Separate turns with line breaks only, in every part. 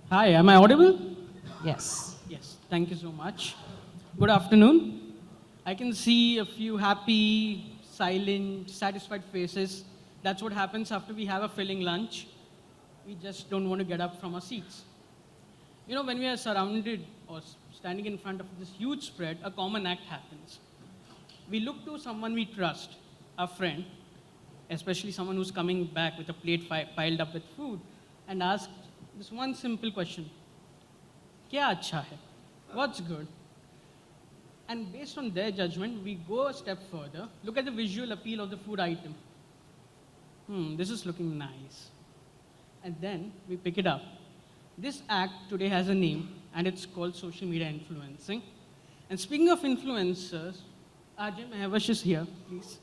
Hi, am I audible?
Yes.
Yes, thank you so much. Good afternoon. I can see a few happy, silent, satisfied faces. That's what happens after we have a filling lunch. We just don't want to get up from our seats. You know, when we are surrounded or standing in front of this huge spread, a common act happens. We look to someone we trust, a friend, especially someone who's coming back with a plate piled up with food, and ask this one simple question: क्या अच्छा है? What's good? And based on their judgment, we go a step further. Look at the visual appeal of the food item. This is looking nice. And then we pick it up. This act today has a name, and it's called social media influencing. And speaking of influencers, Ajay Mahvash is here, please.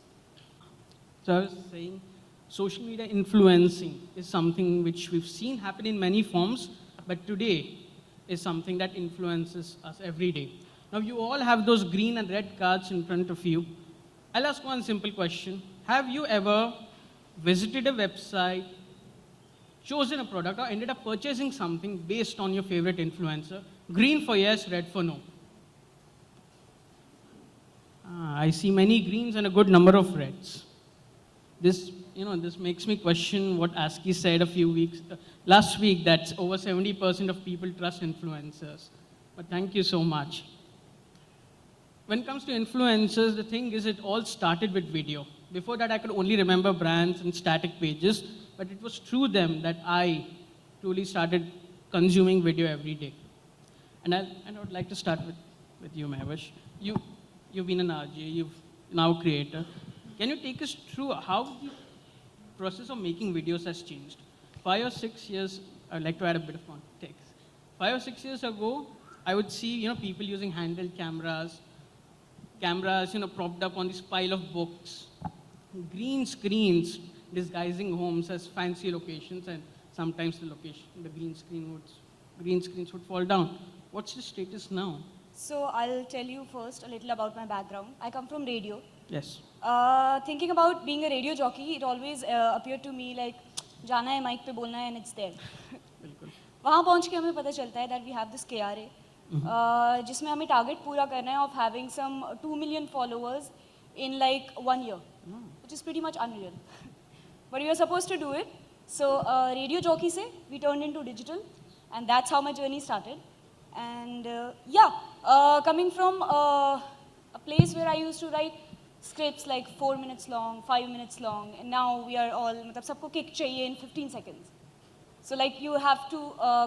So I was saying, social media influencing is something which we've seen happen in many forms, but today is something that influences us every day. Now you all have those green and red cards in front of you. I'll ask one simple question. Have you ever visited a website, chosen a product, or ended up purchasing something based on your favorite influencer? Green for yes, red for no. I see many greens and a good number of reds. This makes me question what ASCII said a few weeks, last week, that over 70% of people trust influencers. But thank you so much. When it comes to influencers, the thing is it all started with video. Before that, I could only remember brands and static pages, but it was through them that I truly started consuming video every day. And I would like to start with you, Mahvash. You've been an RJ, you've now a creator. Can you take us through how the process of making videos has changed? 5 or 6 years, I'd like to add a bit of context. 5 or 6 years ago, I would see people using handheld cameras propped up on this pile of books, green screens disguising homes as fancy locations, and sometimes the green screens would fall down. What's the status now?
So I'll tell you first a little about my background. I come from radio.
Yes.
Thinking about being a radio jockey, it always appeared to me like जाना है mic पे बोलना है and it's there.
बिल्कुल.
वहाँ पहुँच के हमें पता चलता है that we have this KRA, जिसमें हमें टारगेट पूरा करना है of having some 2 million followers in like 1 year, which is pretty much unreal. But we were supposed to do it. So radio jockey se we turned into digital, and that's how my journey started. And coming from a place where I used to write scripts like 4 minutes long, 5 minutes long, and now we are all, मतलब सबको kick चाहिए in 15 seconds. So like you have to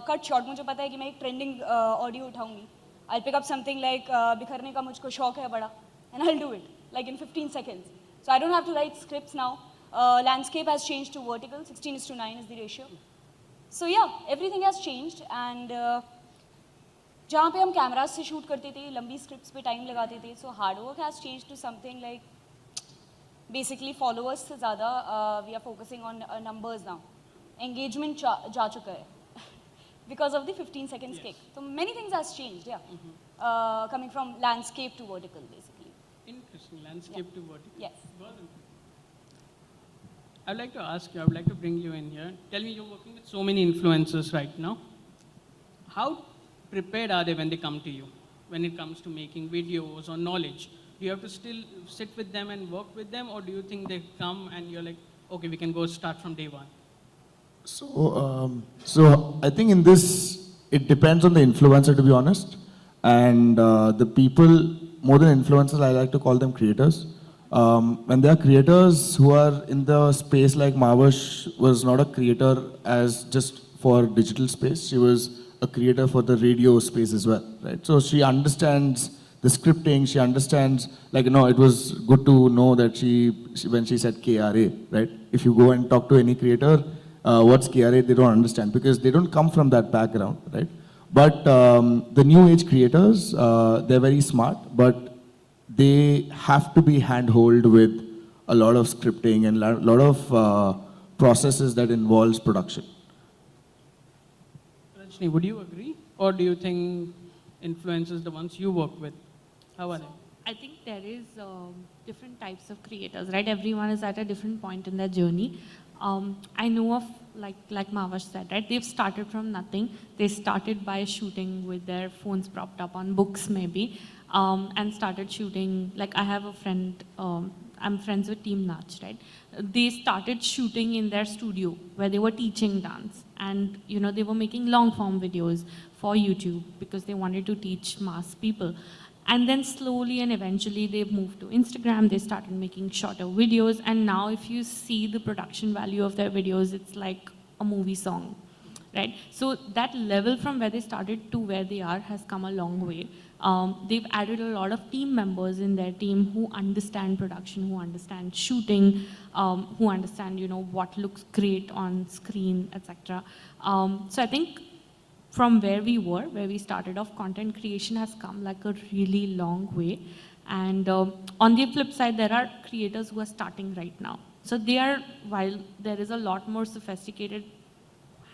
cut short. मुझे पता है कि मैं एक trending audio उठाऊंगी. I'll pick up something like बिखरने का मुझको शौक है बड़ा, and I'll do it like in 15 seconds. So I don't have to write scripts now. Landscape has changed to vertical. 16:9 is the ratio. So yeah, everything has changed, and जहाँ पे हम cameras से शूट करते थे, लंबी scripts पे time लगाते थे, so hard work has change to something like basically followers से ज़्यादा we are focusing on numbers now. Engagement जा चुका है because of the 15 seconds kick. So many things has changed, yeah. Coming from landscape to vertical, basically.
Interesting, landscape to vertical.
Yes.
I would like to ask you, I would like to bring you in here. Tell me, you're working with so many influencers right now. How prepared are they when they come to you, when it comes to making videos or knowledge? Do you have to still sit with them and work with them, or do you think they come and you're like, okay, we can go start from day one?
So I think in this, it depends on the influencer, to be honest. And the people, more than influencers, I like to call them creators. When there are creators who are in the space, like Mahvash was not a creator as just for digital space. She was a creator for the radio space as well, right? So she understands the scripting, she understands, like, it was good to know that she when she said KRA, right? If you go and talk to any creator, what's KRA, they don't understand because they don't come from that background, right? But the new age creators, they're very smart, but they have to be handhold with a lot of scripting and a lot of processes that involves production.
Rajni, would you agree? Or do you think influencers, the ones you work with, how are they?
I think there is different types of creators, right? Everyone is at a different point in their journey. I know of like Mahvash said, right? They've started from nothing. They started by shooting with their phones propped up on books maybe, and started shooting. Like I have a friend, I'm friends with Team Nach, right? They started shooting in their studio where they were teaching dance, and they were making long form videos for YouTube because they wanted to teach mass people. And then slowly and eventually they moved to Instagram, they started making shorter videos, and now if you see the production value of their videos, it's like a movie song, right? So that level from where they started to where they are has come a long way. They've added a lot of team members in their team who understand production, who understand shooting, who understand, what looks great on screen, etc. So I think from where we were, where we started off, content creation has come like a really long way. And on the flip side, there are creators who are starting right now. So they are, while there is a lot more sophisticated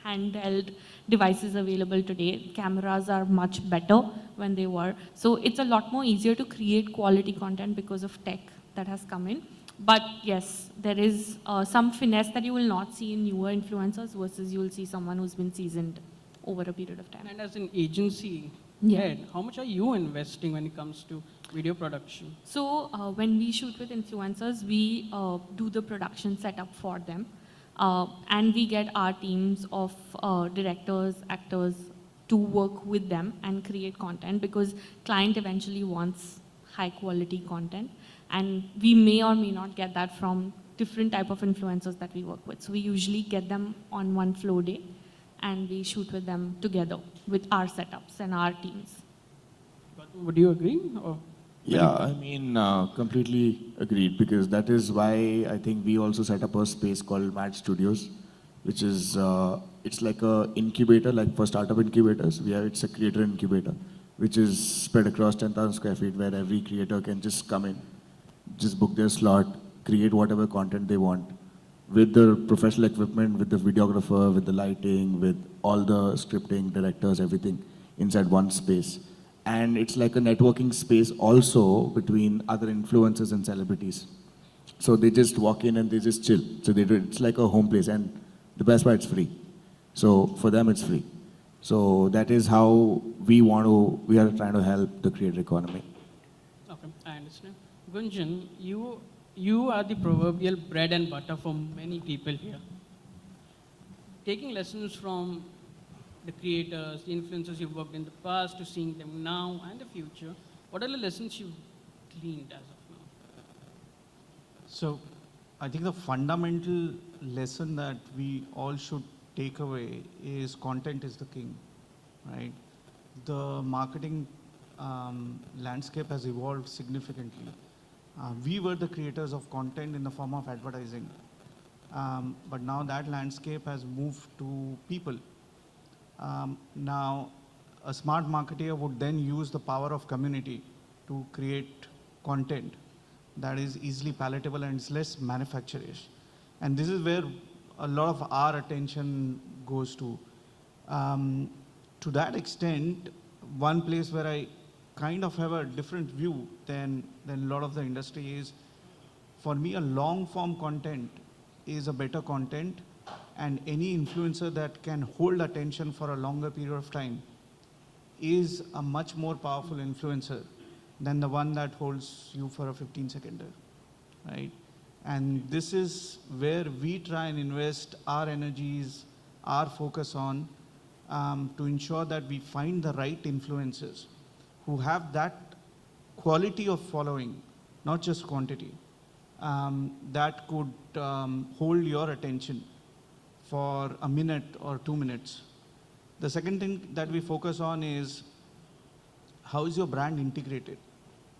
handheld devices available today, cameras are much better when they were. So it's a lot more easier to create quality content because of tech that has come in. But yes, there is some finesse that you will not see in newer influencers versus you will see someone who's been seasoned over a period of time.
And as an agency head, how much are you investing when it comes to video production?
So when we shoot with influencers, we do the production setup for them. And we get our teams of directors, actors to work with them and create content because client eventually wants high quality content. And we may or may not get that from different type of influencers that we work with. So we usually get them on one flow day and we shoot with them together with our setups and our teams.
Gautam, would you agree? Or
Yeah, I mean, completely agreed, because that is why I think we also set up a space called Mad Studios, which is, it's like a incubator, like for startup incubators. It's a creator incubator, which is spread across 10,000 square feet, where every creator can just come in, just book their slot, create whatever content they want, with the professional equipment, with the videographer, with the lighting, with all the scripting, directors, everything inside one space. And it's like a networking space also between other influencers and celebrities. So they just walk in and they just chill. So it's like a home place, and the best part, it's free. So for them, it's free. So that is how we are trying to help the creator economy.
okay, I understand. Gunjan, you are the proverbial bread and butter for many people here. Taking lessons from the creators, the influencers you've worked in the past, to seeing them now and the future, what are the lessons you've gleaned as of now?
So I think the fundamental lesson that we all should take away is content is the king, right? The marketing landscape has evolved significantly. We were the creators of content in the form of advertising. But now that landscape has moved to people. Now, a smart marketer would then use the power of community to create content that is easily palatable and is less manufacturish. And this is where a lot of our attention goes to. To that extent, one place where I kind of have a different view than a lot of the industry is, for me, a long form content is a better content, and any influencer that can hold attention for a longer period of time is a much more powerful influencer than the one that holds you for a 15-seconder, right? And this is where we try and invest our energies, our focus on, to ensure that we find the right influencers who have that quality of following, not just quantity, that could hold your attention for a minute or 2 minutes. The second thing that we focus on is, how is your brand integrated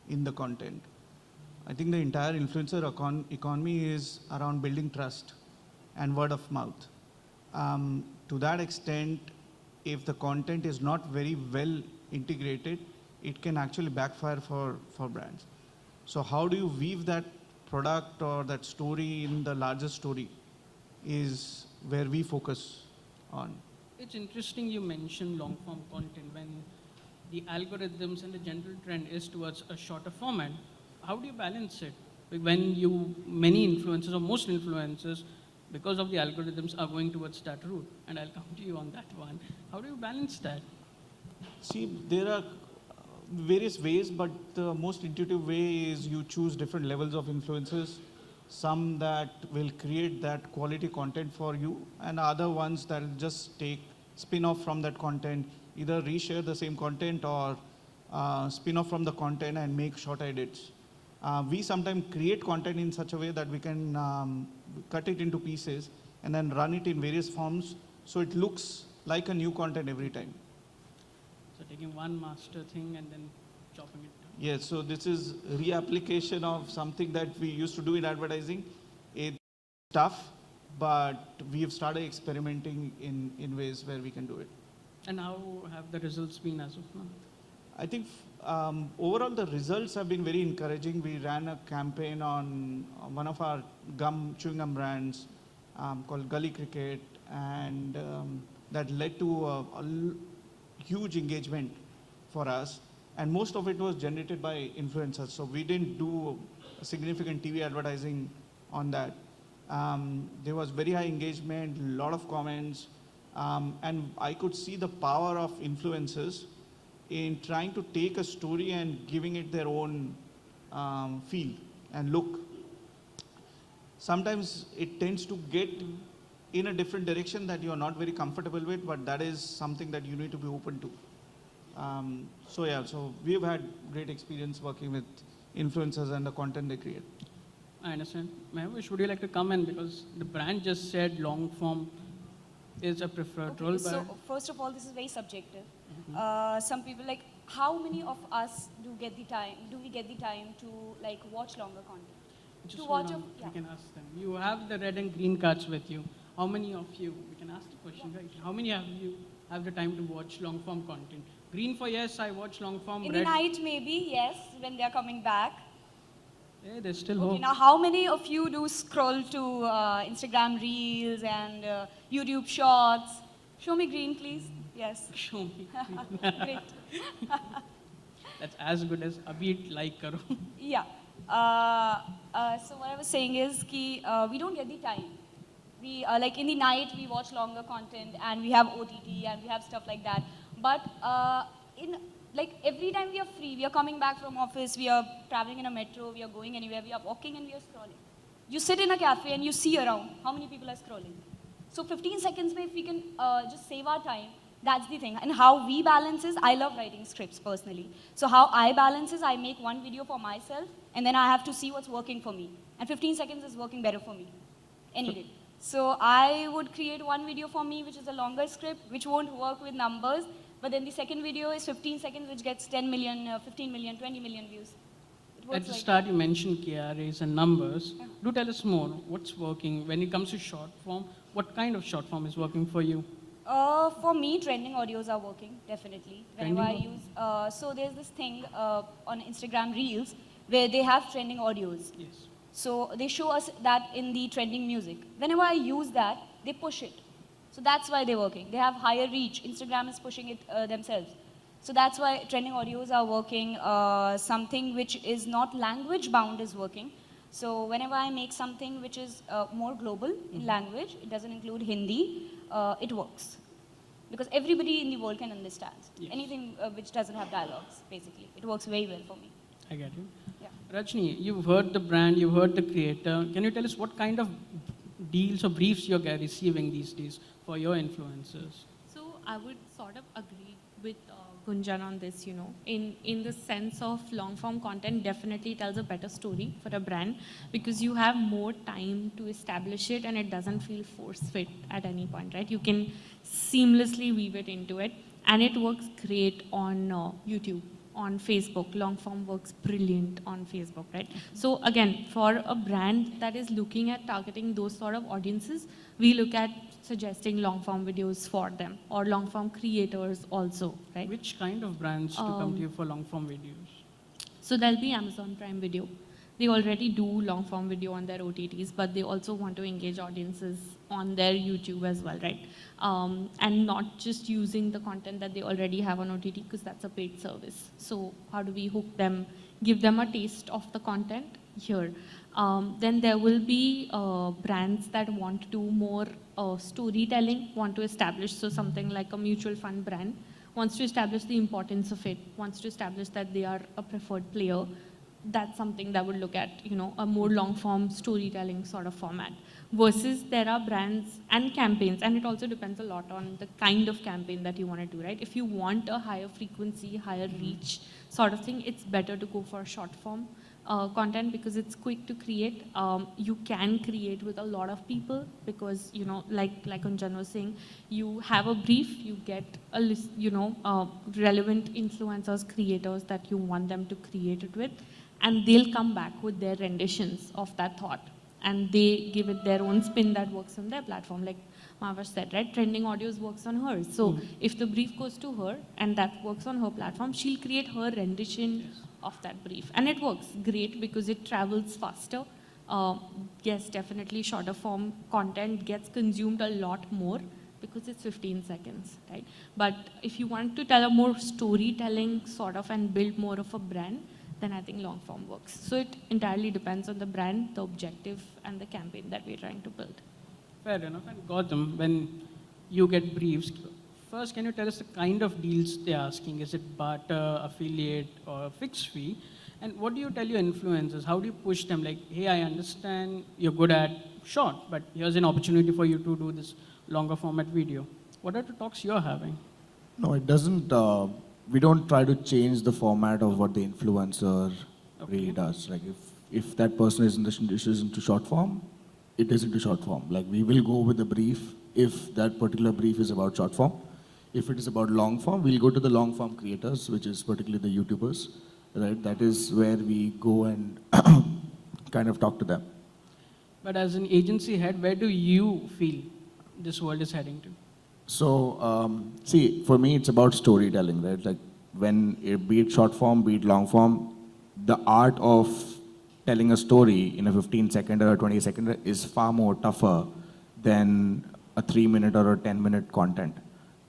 in the content? I think the entire influencer economy is around building trust and word of mouth. To that extent, if the content is not very well integrated, it can actually backfire for brands. So how do you weave that product or that story in the larger story is where we focus on.
It's interesting you mentioned long form content when the algorithms and the general trend is towards a shorter format. How do you balance it? Like when many influencers or most influencers because of the algorithms are going towards that route. And I'll come to you on that one. How do you balance that?
See, there are various ways, but the most intuitive way is you choose different levels of influencers. Some that will create that quality content for you, and other ones that will just take spin off from that content, either reshare the same content or spin off from the content and make short edits. We sometimes create content in such a way that we can cut it into pieces and then run it in various forms so it looks like a new content every time.
So taking one master thing and then chopping it down.
Yes, so this is reapplication of something that we used to do in advertising. It's tough, but we have started experimenting in ways where we can do it.
And how have the results been as of now?
I think overall the results have been very encouraging. We ran a campaign on one of our chewing gum brands called Gully Cricket, and that led to a huge engagement for us. And most of it was generated by influencers. So we didn't do significant TV advertising on that. There was very high engagement, a lot of comments, and I could see the power of influencers in trying to take a story and giving it their own feel and look. Sometimes it tends to get in a different direction that you are not very comfortable with, but that is something that you need to be open to. So we've had great experience working with influencers and the content they create.
I understand. Mahvash, would you like to come in? Because the brand just said long form is a preferred role.
So first of all, this is very subjective. Some people how many of us do we get the time to watch longer content?
Just hold on. We can ask them. You have the red and green cards with you. How many of you, we can ask the question, right? How many of you have the time to watch long form content? Green for yes, I watch long form.
In
red.
the night, maybe, yes, when they're coming back.
Yeah, there's still
Okay,
hope.
now how many of you do scroll to Instagram Reels and YouTube Shorts? Show me green, please. Yes.
Show me.
Great.
That's as good as abhi like karo.
Yeah. So what I was saying is we don't get the time. We in the night we watch longer content and we have OTT and we have stuff like that. But every time we are free, we are coming back from office, we are traveling in a metro, we are going anywhere, we are walking and we are scrolling. You sit in a cafe and you see around how many people are scrolling. So 15 seconds, if we can just save our time, that's the thing. And how we balance is, I love writing scripts personally. So how I balance is, I make one video for myself and then I have to see what's working for me. And 15 seconds is working better for me, any day. So I would create one video for me, which is a longer script, which won't work with numbers. But then the second video is 15 seconds, which gets 10 million, 15 million, 20 million views.
At the start, you mentioned KRAs and numbers. Yeah. Do tell us more. What's working? When it comes to short form, what kind of short form is working for you?
For me, trending audios are working, definitely. Whenever I use, so there's this thing on Instagram Reels where they have trending audios.
Yes.
So they show us that in the trending music. Whenever I use that, they push it. So that's why they're working. They have higher reach. Instagram is pushing it themselves. So that's why trending audios are working. Something which is not language bound is working. So whenever I make something which is more global in language, it doesn't include Hindi, it works. Because everybody in the world can understand. Yes. Anything which doesn't have dialogues, basically. It works very well for me.
I get you.
Yeah.
Rajni, you've heard the brand, you've heard the creator. Can you tell us what kind of deals or briefs you're receiving these days for your influencers?
So I would sort of agree with Gunjan on this, in the sense of long form content definitely tells a better story for a brand because you have more time to establish it and it doesn't feel force fit at any point, right? You can seamlessly weave it into it and it works great on YouTube. On Facebook, long form works brilliant on Facebook, right? So again, for a brand that is looking at targeting those sort of audiences, we look at suggesting long form videos for them or long form creators also, right?
Which kind of brands to come to you for long form videos?
So there'll be Amazon Prime Video. They already do long form video on their OTTs, but they also want to engage audiences on their YouTube as well, right? And not just using the content that they already have on OTT because that's a paid service. So how do we hook them, give them a taste of the content here? Then there will be brands that want to do more storytelling, want to establish, so something like a mutual fund brand wants to establish the importance of it, wants to establish that they are a preferred player. That's something that would look at, a more long form storytelling sort of format. Versus there are brands and campaigns, and it also depends a lot on the kind of campaign that you want to do, right? If you want a higher frequency, higher reach sort of thing, it's better to go for short form content because it's quick to create. You can create with a lot of people because, like Gunjan was saying, you have a brief, you get a list, relevant influencers, creators that you want them to create it with, and they'll come back with their renditions of that thought. And they give it their own spin that works on their platform. Like Mahvash said, right? Trending audios works on hers. So if the brief goes to her and that works on her platform, she'll create her rendition of that brief. And it works great because it travels faster. Yes, definitely shorter form content gets consumed a lot more because it's 15 seconds, right? But if you want to tell a more storytelling sort of and build more of a brand, then I think long form works. So it entirely depends on the brand, the objective, and the campaign that we're trying to build.
Fair enough. And Gautam, when you get briefs, first can you tell us the kind of deals they're asking? Is it barter, affiliate, or a fixed fee? And what do you tell your influencers? How do you push them? Like, hey, I understand you're good at short, but here's an opportunity for you to do this longer format video. What are the talks you're having?
No, it doesn't. We don't try to change the format of what the influencer really does. Like if that person is into short form, it is into short form. Like we will go with the brief if that particular brief is about short form. If it is about long form, we'll go to the long form creators, which is particularly the YouTubers, right? That is where we go and kind of talk to them.
But as an agency head, where do you feel this world is heading to?
So, see, for me, it's about storytelling, right? Like be it short form, be it long form, the art of telling a story in a 15-second or a 20-second is far more tougher than a 3-minute or a 10-minute content.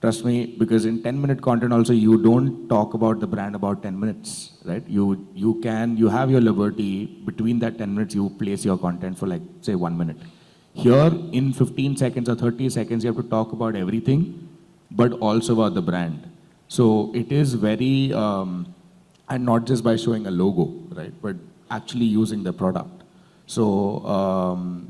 Trust me, because in 10-minute content also, you don't talk about the brand about 10 minutes, right? You have your liberty between that 10 minutes, you place your content for like, say, 1 minute. Here, in 15 seconds or 30 seconds, you have to talk about everything, but also about the brand. So it is very, and not just by showing a logo, right, but actually using the product. So,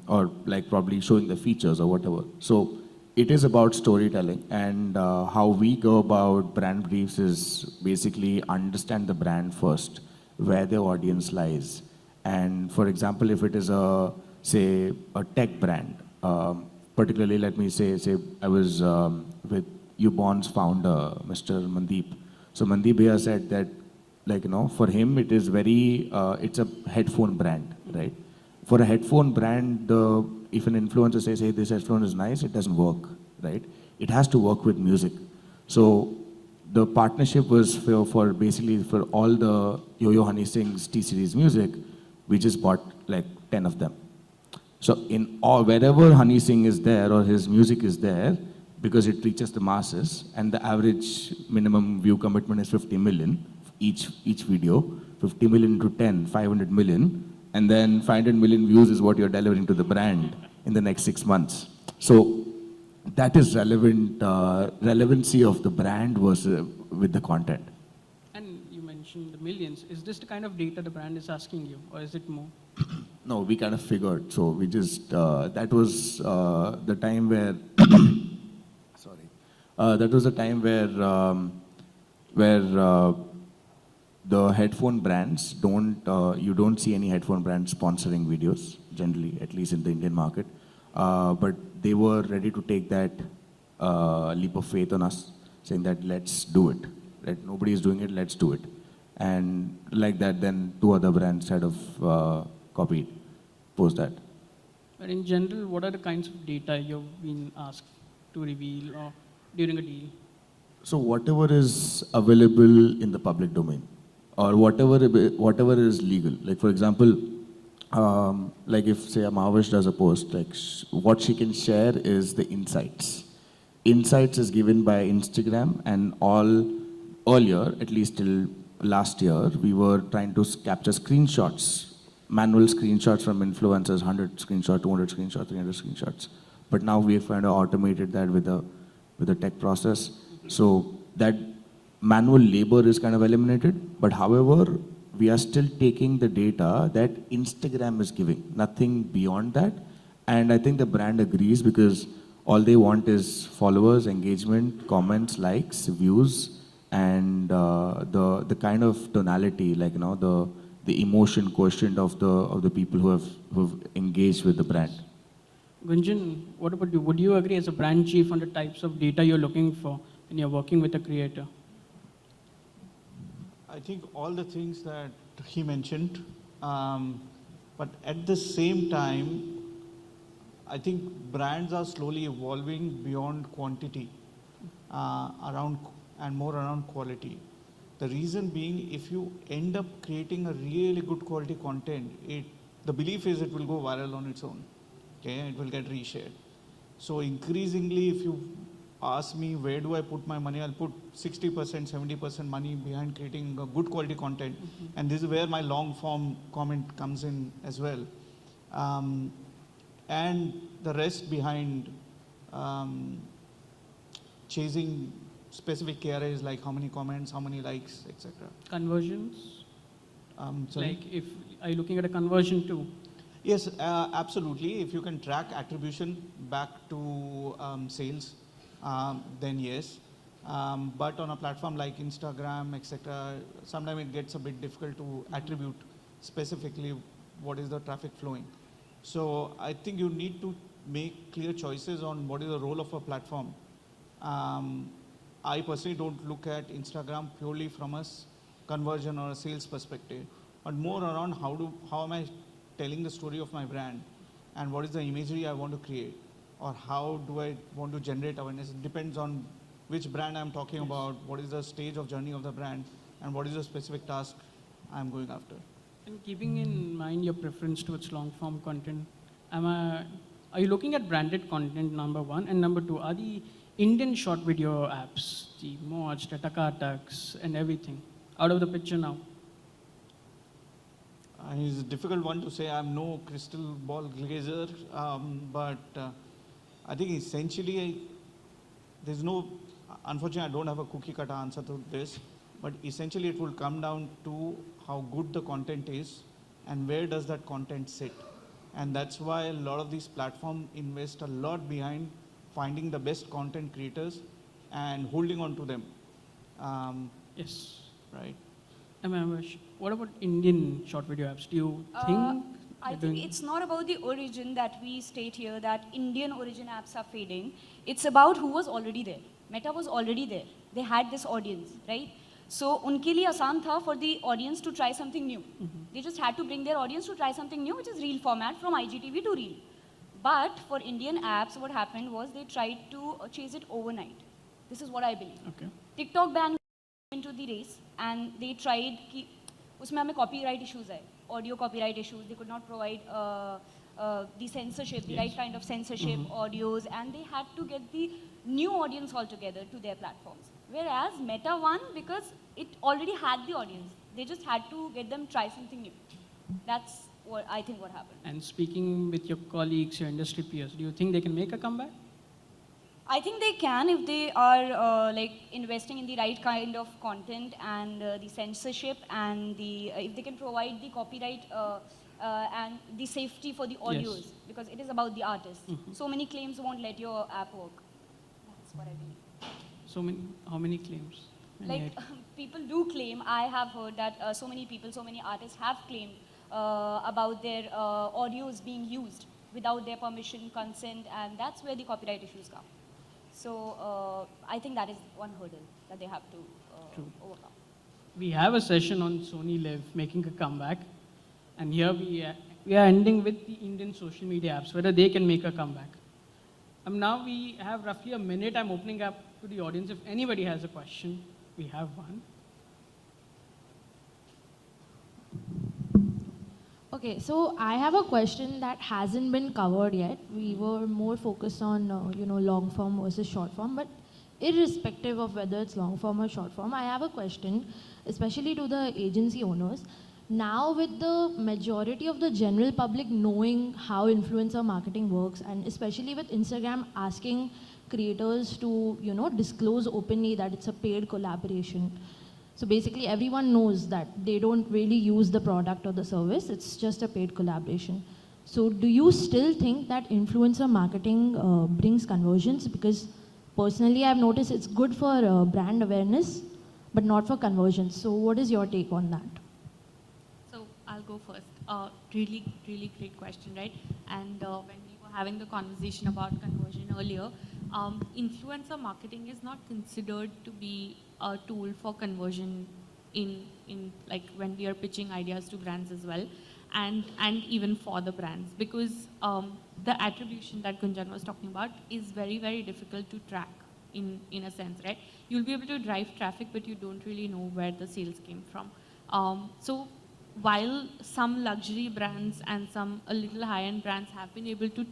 or like probably showing the features or whatever. So it is about storytelling, and how we go about brand briefs is basically understand the brand first, where the audience lies. And for example, if it is say a tech brand, particularly let me say I was with Ubon's founder, Mr. Mandeep. So Mandeep here said that, like, for him it is very, it's a headphone brand, right? For a headphone brand, if an influencer says, hey, this headphone is nice, it doesn't work, right? It has to work with music. So the partnership was for basically for all the Yo-Yo Honey Singh's T-Series music, we just bought like 10 of them. So wherever Honey Singh is there or his music is there, because it reaches the masses, and the average minimum view commitment is 50 million each video, 50 million into 10, 500 million, and then 500 million views is what you're delivering to the brand in the next 6 months. So that is relevancy of the brand versus with the content.
And you mentioned the millions. Is this the kind of data the brand is asking you, or is it more?
No, we kind of figured. So we just, that was the time where, that was the time where the headphone brands you don't see any headphone brands sponsoring videos, generally, at least in the Indian market. But they were ready to take that leap of faith on us, saying that let's do it. Right? Nobody is doing it, let's do it. And like that, then 2 other brands kind of copied, post that.
But in general, what are the kinds of data you've been asked to reveal or during a deal?
So whatever is available in the public domain, or whatever is legal. Like for example, like if say a Mahvash does a post, like what she can share is the insights. Insights is given by Instagram, and earlier, at least till last year, we were trying to capture screenshots manual screenshots from influencers, 100 screenshots, 200 screenshots, 300 screenshots. But now we've kind of automated that with a tech process. So that manual labor is kind of eliminated. But however, we are still taking the data that Instagram is giving, nothing beyond that. And I think the brand agrees because all they want is followers, engagement, comments, likes, views, and the kind of tonality, like the emotion quotient of the people who've engaged with the brand.
Gunjan, what about you? Would you agree as a brand chief on the types of data you're looking for when you're working with a creator?
I think all the things that he mentioned, but at the same time, I think brands are slowly evolving beyond quantity, and more around quality. The reason being, if you end up creating a really good quality content, the belief is it will go viral on its own. Okay, it will get reshared. So increasingly, if you ask me where do I put my money, I'll put 60%, 70% money behind creating a good quality content. And this is where my long form comment comes in as well. And the rest behind chasing specific KRAs like how many comments, how many likes, etc.
Conversions?
Sorry?
Like, are you looking at a conversion too?
Yes, absolutely. If you can track attribution back to sales, then yes. But on a platform like Instagram, etc., sometimes it gets a bit difficult to attribute specifically what is the traffic flowing. So I think you need to make clear choices on what is the role of a platform. I personally don't look at Instagram purely from a conversion or a sales perspective, but more around how am I telling the story of my brand and what is the imagery I want to create, or how do I want to generate awareness. It depends on which brand I'm talking about, what is the stage of journey of the brand, and what is the specific task I'm going after.
And keeping in mind your preference towards long form content, are you looking at branded content, number one? And number two, are the Indian short video apps, the Moj, the Takataks, and everything, out of the picture now?
It's a difficult one to say. I'm no crystal ball gazer, but I think essentially there's no, unfortunately I don't have a cookie cutter answer to this, but essentially it will come down to how good the content is and where does that content sit. And that's why a lot of these platforms invest a lot behind finding the best content creators and holding on to them.
Yes.
Right.
Mahvash, what about Indian short video apps? Do you think?
I think it's not about the origin that we state here that Indian origin apps are fading. It's about who was already there. Meta was already there. They had this audience, right? So उनके लिए आसान था for the audience to try something new. They just had to bring their audience to try something new, which is reel format from IGTV to reel. But for Indian apps, what happened was they tried to chase it overnight. This is what I believe.
Okay.
TikTok banned into the race and they tried कि उसमें हमें copyright issues आए, audio copyright issues. They could not provide the censorship, the right kind of censorship, audios, and they had to get the new audience altogether to their platforms. Whereas Meta won because it already had the audience. They just had to get them try something new. That's what I think what happened.
And speaking with your colleagues, your industry peers, do you think they can make a comeback?
I think they can if they are like investing in the right kind of content and the censorship and if they can provide the copyright and the safety for the audios, because it is about the artist. So many claims won't let your app work. That's what I believe.
How many claims?
Like people do claim, I have heard that so many people, so many artists have claimed about their audios being used without their permission, consent, and that's where the copyright issues come. So I think that is one hurdle that they have to overcome.
We have a session on Sony Live making a comeback, and here we are ending with the Indian social media apps, whether they can make a comeback. Now we have roughly a minute. I'm opening up to the audience. If anybody has a question, we have one.
Okay, so I have a question that hasn't been covered yet. We were more focused on, long form versus short form, but irrespective of whether it's long form or short form, I have a question, especially to the agency owners. Now with the majority of the general public knowing how influencer marketing works, and especially with Instagram asking creators to, disclose openly that it's a paid collaboration. So basically everyone knows that they don't really use the product or the service, it's just a paid collaboration. So do you still think that influencer marketing brings conversions? Because personally I've noticed it's good for brand awareness, but not for conversions. So what is your take on that?
So I'll go first. Really, really great question, right? And when we were having the conversation about conversion earlier, influencer marketing is not considered to be a tool for conversion in like when we are pitching ideas to brands as well, and even for the brands, because the attribution that Gunjan was talking about is very, very difficult to track in a sense, right? You'll be able to drive traffic, but you don't really know where the sales came from. So while some luxury brands and some a little high-end brands have been able to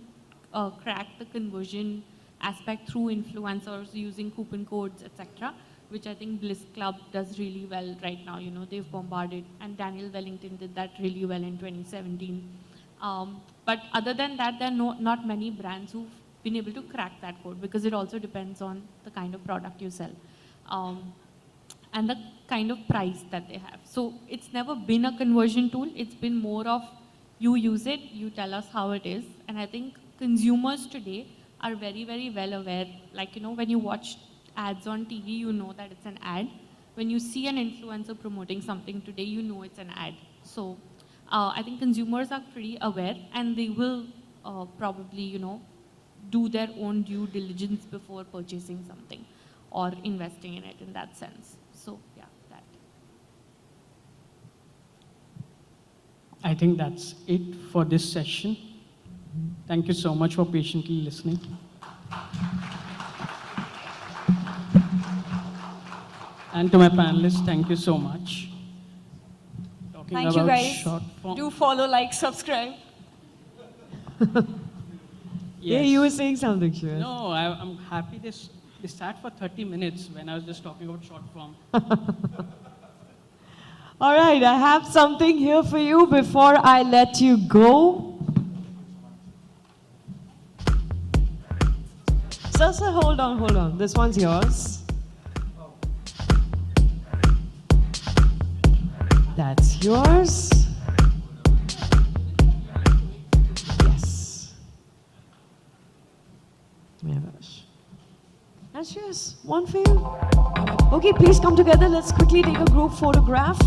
crack the conversion aspect through influencers using coupon codes, etc., which I think Bliss Club does really well right now. They've bombarded, and Daniel Wellington did that really well in 2017. But other than that, there are not many brands who've been able to crack that code, because it also depends on the kind of product you sell. And the kind of price that they have. So it's never been a conversion tool. It's been more of you use it, you tell us how it is. And I think consumers today are very, very well aware. Like, when you watch ads on TV, you know that it's an ad. When you see an influencer promoting something today, you know it's an ad. So I think consumers are pretty aware, and they will probably, do their own due diligence before purchasing something or investing in it in that sense. So yeah, that.
I think that's it for this session. Thank you so much for patiently listening. And to my panelists, thank you so much. Talking
Thank you
about
guys.
short form.
Do follow, like, subscribe.
Yeah, you were saying something, Shreyas.
No, I'm happy they sat for 30 minutes when I was just talking about short form.
All right, I have something here for you before I let you go. Sir, hold on. This one's yours. That's yours. Yes. Mahvash. And Shreyas, one for you. Okay, please come together. Let's quickly take a group photograph.